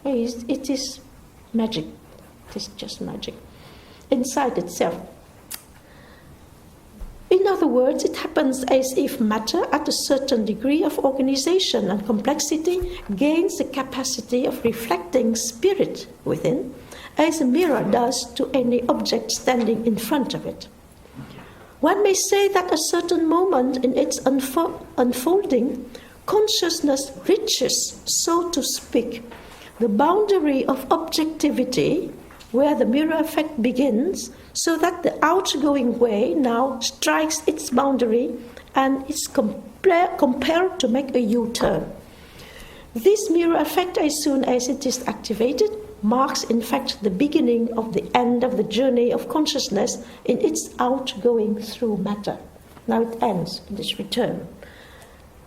It is magic. It is just magic. Inside itself. In other words, it happens as if matter, at a certain degree of organization and complexity, gains the capacity of reflecting spirit within, as a mirror does to any object standing in front of it. One may say that at a certain moment in its unfolding, consciousness reaches, so to speak, the boundary of objectivity where the mirror effect begins, so that the outgoing way now strikes its boundary and is compelled to make a U-turn. This mirror effect, as soon as it is activated, marks in fact the beginning of the end of the journey of consciousness in its outgoing through matter. Now it ends in this return.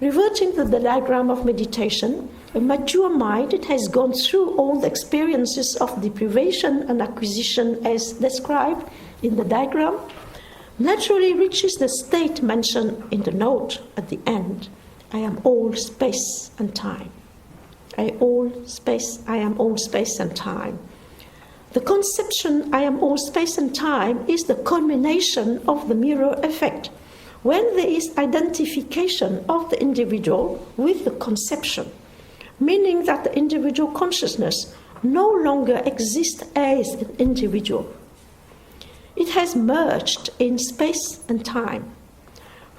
Reverting to the diagram of meditation, a mature mind, it has gone through all the experiences of deprivation and acquisition as described in the diagram, naturally reaches the state mentioned in the note at the end. I am all space and time. I am all space and time. The conception I am all space and time is the culmination of the mirror effect, when there is identification of the individual with the conception, meaning that the individual consciousness no longer exists as an individual. It has merged in space and time.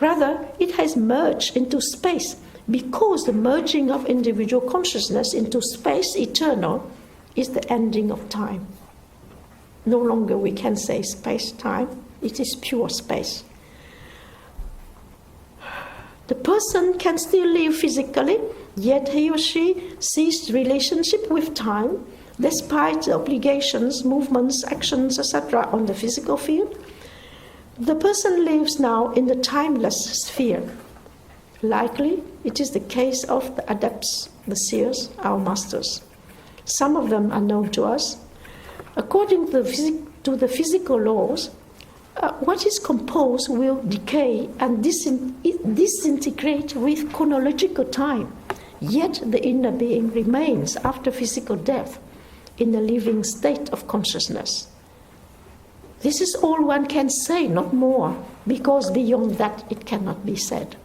Rather, it has merged into space because the merging of individual consciousness into space eternal is the ending of time. No longer we can say space-time, it is pure space. The person can still live physically, yet he or she sees relationship with time, despite the obligations, movements, actions, etc. on the physical field. The person lives now in the timeless sphere. Likely, it is the case of the adepts, the seers, our masters. Some of them are known to us. According to the physical laws, what is composed will decay and disintegrate with chronological time. Yet the inner being remains after physical death in a living state of consciousness. This is all one can say, not more, because beyond that it cannot be said.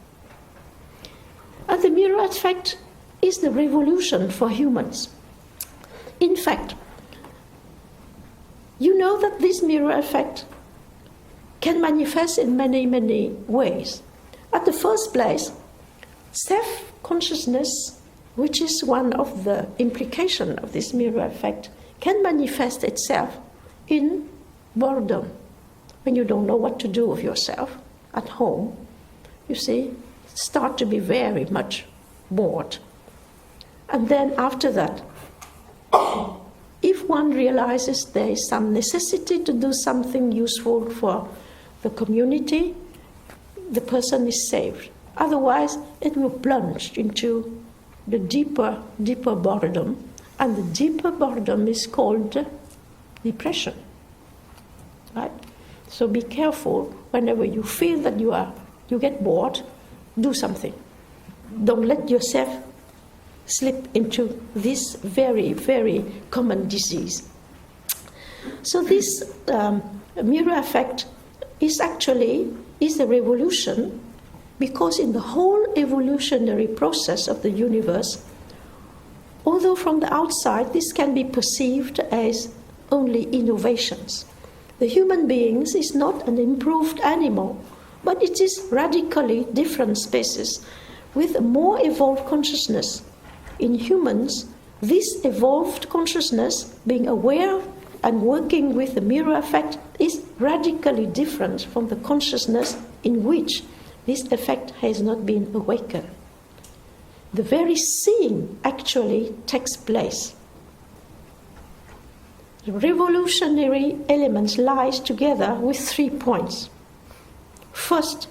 And the mirror effect is the revolution for humans. In fact, you know that this mirror effect can manifest in many, many ways. At the first place, self-consciousness, which is one of the implications of this mirror effect, can manifest itself in boredom. When you don't know what to do with yourself at home, you see, start to be very much bored. And then after that, if one realizes there is some necessity to do something useful for the community, the person is saved. Otherwise, it will plunge into the deeper boredom, and the deeper boredom is called depression. Right? So be careful whenever you feel that you get bored, do something. Don't let yourself slip into this very, very common disease. So this mirror effect is a revolution, because in the whole evolutionary process of the universe, although from the outside this can be perceived as only innovations, the human beings is not an improved animal, but it is radically different species with a more evolved consciousness. In humans, this evolved consciousness, being aware and working with the mirror effect, is radically different from the consciousness in which this effect has not been awakened. The very seeing actually takes place. The revolutionary elements lies together with 3 points. First,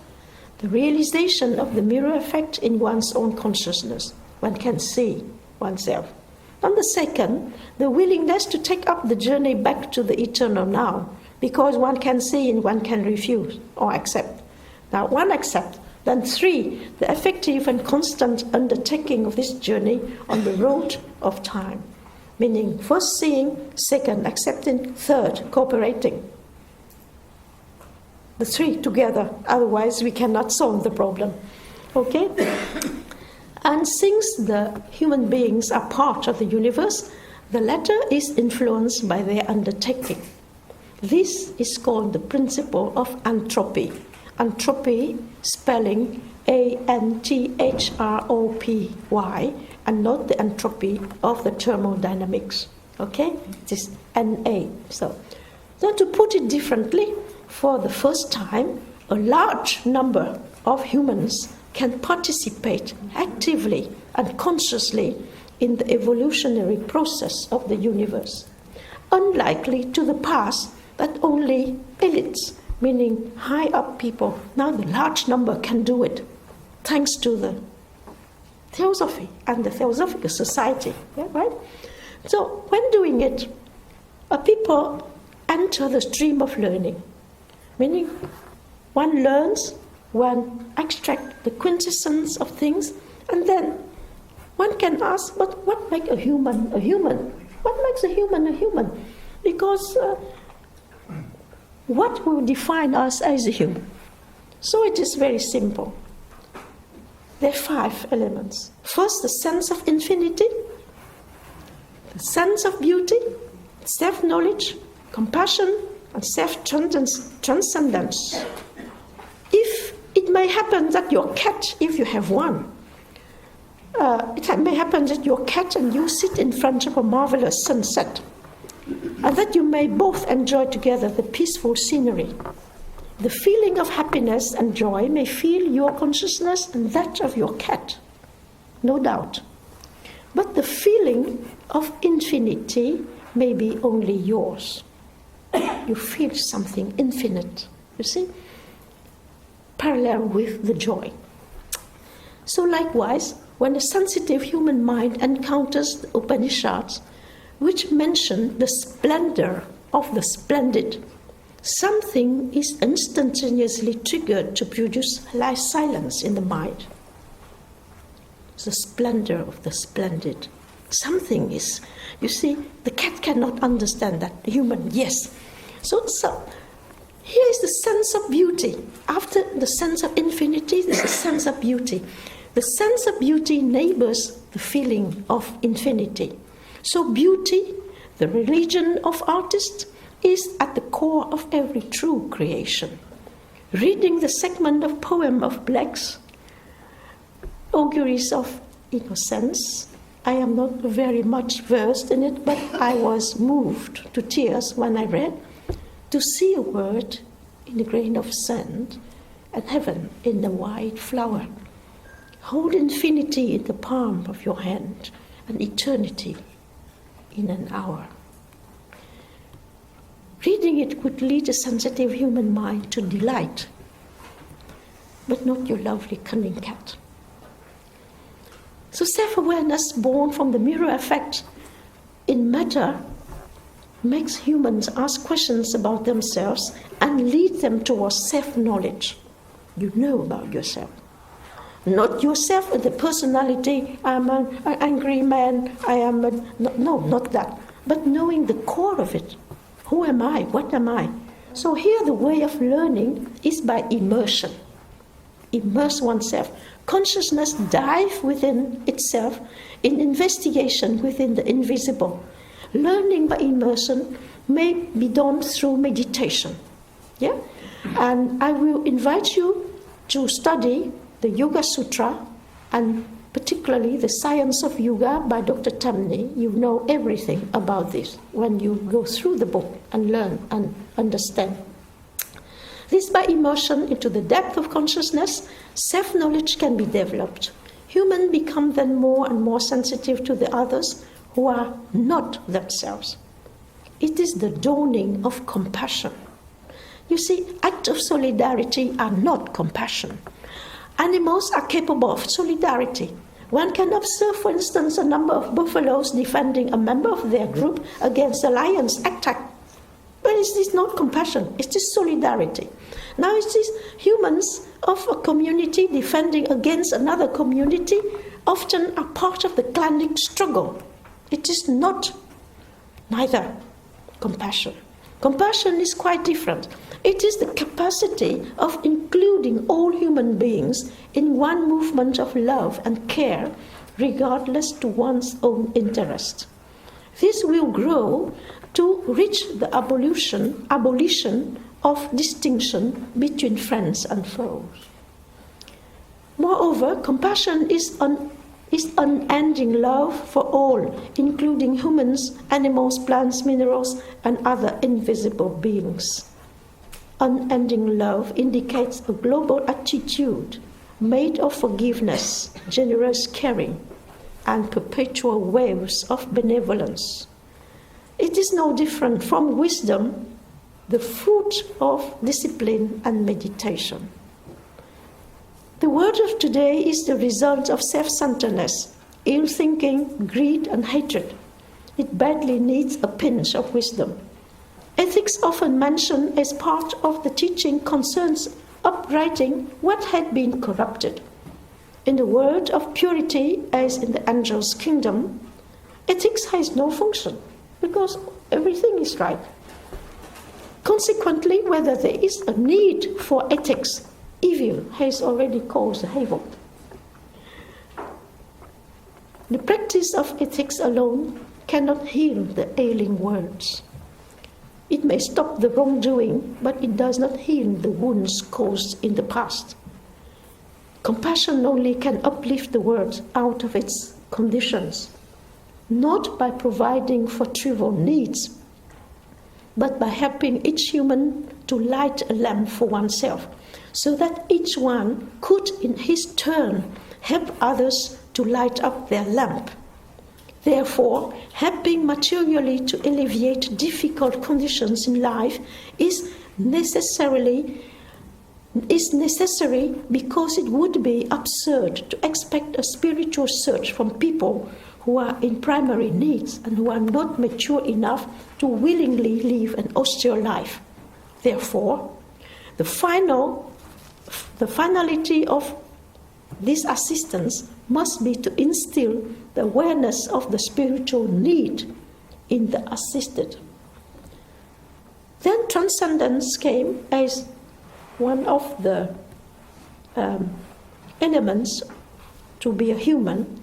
the realization of the mirror effect in one's own consciousness. One can see oneself. And the second, the willingness to take up the journey back to the eternal now, because one can see and one can refuse or accept. Now, one accepts. Then 3, the effective and constant undertaking of this journey on the road of time. Meaning, first seeing, second accepting, third cooperating. The 3 together, otherwise we cannot solve the problem. Okay? And since the human beings are part of the universe, the latter is influenced by their undertaking. This is called the principle of entropy. Entropy, spelling A-N-T-H-R-O-P-Y, and not the entropy of the thermodynamics. Okay? It is N-A. So to put it differently, for the first time, a large number of humans can participate actively and consciously in the evolutionary process of the universe. Unlikely to the past that only elites, meaning high up people, now the large number can do it, thanks to the Theosophy and the Theosophical Society. Yeah, right? So when doing it, people enter the stream of learning, meaning one learns, one extracts the quintessence of things, and then One can ask, but what makes a human a human? What makes a human a human? Because what will define us as a human? So it is very simple. There are 5 elements. First, the sense of infinity, the sense of beauty, self-knowledge, compassion, and self-transcendence. If it may happen that your cat, if you have one, it may happen that your cat and you sit in front of a marvelous sunset, and that you may both enjoy together the peaceful scenery. The feeling of happiness and joy may fill your consciousness and that of your cat, no doubt. But the feeling of infinity may be only yours. You feel something infinite, you see, parallel with the joy. So likewise, when a sensitive human mind encounters the Upanishads, which mention the splendor of the splendid, something is instantaneously triggered to produce silence in the mind. The splendor of the splendid. Something is, you see, the cat cannot understand that. The human, yes. So here is the sense of beauty. After the sense of infinity, there's a sense of beauty. The sense of beauty neighbors the feeling of infinity. So beauty, the religion of artists, is at the core of every true creation. Reading the segment of poem of Black's Auguries of Innocence, I am not very much versed in it, but I was moved to tears when I read, to see a word in a grain of sand and heaven in a white flower. Hold infinity in the palm of your hand and eternity in an hour. Reading it could lead a sensitive human mind to delight, but not your lovely cunning cat. So self-awareness born from the mirror effect in matter makes humans ask questions about themselves and lead them towards self-knowledge. You know about yourself. Not yourself as a personality, I'm an angry man, no, not that. But knowing the core of it. Who am I? What am I? So here the way of learning is by immersion. Immerse oneself. Consciousness dive within itself in investigation within the invisible. Learning by immersion may be done through meditation. Yeah? And I will invite you to study the Yoga Sutra and particularly the Science of Yoga by Dr. Tamni. You know everything about this when you go through the book and learn and understand. This by immersion into the depth of consciousness, self-knowledge can be developed. Humans become then more and more sensitive to the others who are not themselves. It is the dawning of compassion. You see, acts of solidarity are not compassion. Animals are capable of solidarity. One can observe, for instance, a number of buffaloes defending a member of their group against a lion's attack. But it is not compassion, it is solidarity. Now it is humans of a community defending against another community often are part of the clanic struggle. It is not neither compassion. Compassion is quite different. It is the capacity of including all human beings in one movement of love and care, regardless to one's own interest. This will grow to reach the abolition of distinction between friends and foes. Moreover, compassion is unending love for all, including humans, animals, plants, minerals, and other invisible beings. Unending love indicates a global attitude made of forgiveness, generous caring, and perpetual waves of benevolence. It is no different from wisdom, the fruit of discipline and meditation. The world of today is the result of self-centeredness, ill-thinking, greed, and hatred. It badly needs a pinch of wisdom. Ethics, often mentioned as part of the teaching, concerns uprighting what had been corrupted. In the world of purity, as in the angel's kingdom, ethics has no function because everything is right. Consequently, whether there is a need for ethics, evil has already caused havoc. The practice of ethics alone cannot heal the ailing worlds. It may stop the wrongdoing, but it does not heal the wounds caused in the past. Compassion only can uplift the world out of its conditions, not by providing for trivial needs, but by helping each human to light a lamp for oneself, so that each one could in his turn help others to light up their lamp. Therefore, helping materially to alleviate difficult conditions in life is necessary because it would be absurd to expect a spiritual search from people who are in primary needs and who are not mature enough to willingly live an austere life. Therefore, the finality of this assistance must be to instill the awareness of the spiritual need in the assisted. Then transcendence came as one of the elements to be a human.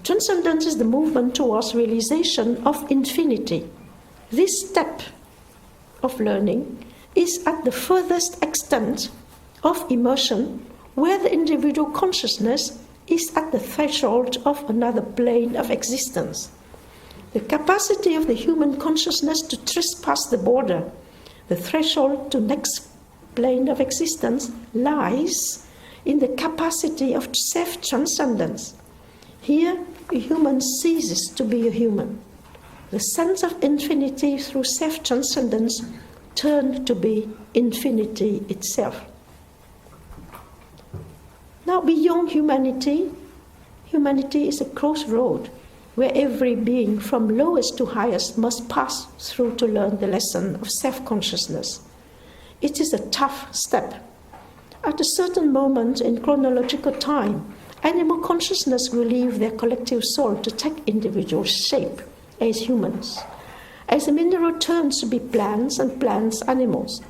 Transcendence is the movement towards realization of infinity. This step of learning is at the furthest extent of immersion, where the individual consciousness is at the threshold of another plane of existence. The capacity of the human consciousness to trespass the border, the threshold to next plane of existence, lies in the capacity of self-transcendence. Here, a human ceases to be a human. The sense of infinity through self-transcendence turned to be infinity itself. Now, beyond humanity, humanity is a crossroad where every being from lowest to highest must pass through to learn the lesson of self-consciousness. It is a tough step. At a certain moment in chronological time, animal consciousness will leave their collective soul to take individual shape as humans. As the mineral turns to be plants and plants animals,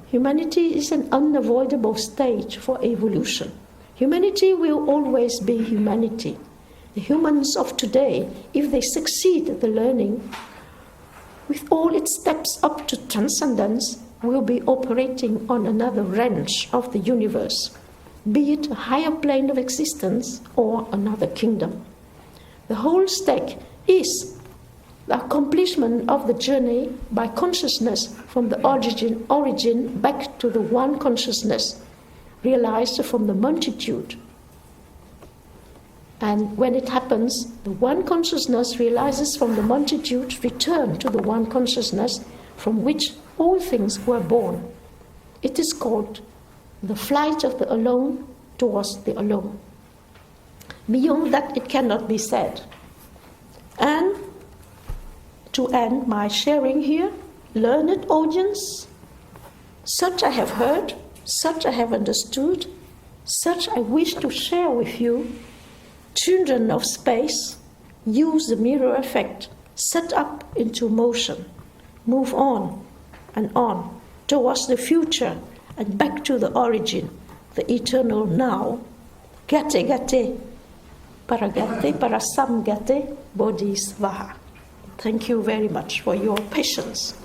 humanity is an unavoidable stage for evolution. Humanity will always be humanity. The humans of today, if they succeed at the learning, with all its steps up to transcendence, will be operating on another range of the universe, be it a higher plane of existence or another kingdom. The whole stake is the accomplishment of the journey by consciousness from the origin back to the one consciousness, realized from the multitude. And when it happens, the one consciousness realizes from the multitude, return to the one consciousness from which all things were born. It is called the flight of the alone towards the alone. Beyond that, it cannot be said. And to end my sharing here, learned audience, such I have heard, such I have understood, such I wish to share with you. Children of space, use the mirror effect, set up into motion, move on and on towards the future and back to the origin, the eternal now. Gate gate, para sam gate, bodhisvaha. Thank you very much for your patience.